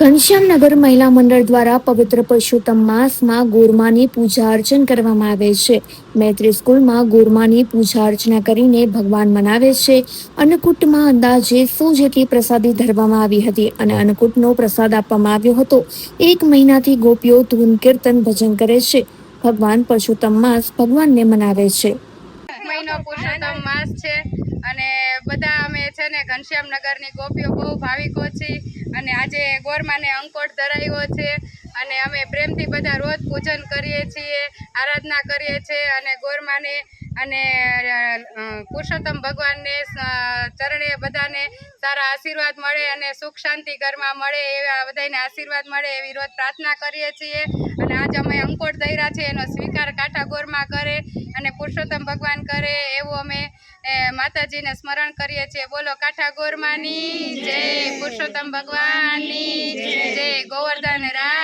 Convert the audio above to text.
ઘનશ્યામનગર મહિલા મંડળ દ્વારા પવિત્ર પુરુષોત્તમ માસમાં ગોરમાની પૂજા અર્ચન કરવામાં આવે છે। મૈત્રી સ્કૂલમાં ગોરમાની પૂજા અર્ચના કરીને ભગવાન મનાવે છે। અન્નકૂટમાં અંદાજે 100 જેટલી પ્રસાદી ધરવામાં આવી હતી અને અન્નકૂટનો પ્રસાદ આપવામાં આવ્યો હતો। 1 મહિનાથી ગોપીઓ ધૂન કીર્તન ભજન કરે છે। ભગવાન પુરુષોત્તમ માસ ભગવાનને મનાવે છે। મહિનો પુરુષોત્તમ માસ છે અને બધા અમે છે ને ઘનશ્યામનગરની ગોપીઓ બહુ ભાવિકો છીએ અને આજે ગોરમાને અંકોટ ધરાવ્યો છે અને અમે પ્રેમથી બધા રોજ પૂજન કરીએ છીએ, આરાધના કરીએ છીએ અને ગોરમાને અને પુરુષોત્તમ ભગવાનને ચરણે બધાને સારા આશીર્વાદ મળે અને સુખ શાંતિ ઘરમાં મળે એવા બધાને આશીર્વાદ મળે એવી રોજ પ્રાર્થના કરીએ છીએ। અને આજે અમે અંકોટ ધર્યા છે એનો સ્વીકાર કાંઠા ગોરમાં કરે અને પુરુષોત્તમ ભગવાન કરે એવું અમે માતાજીને સ્મરણ કરીએ છીએ। બોલો કાંઠા ગોરમાની જય, પુરુષોત્તમ ભગવાનની જય, ગોવર્ધન રાજ।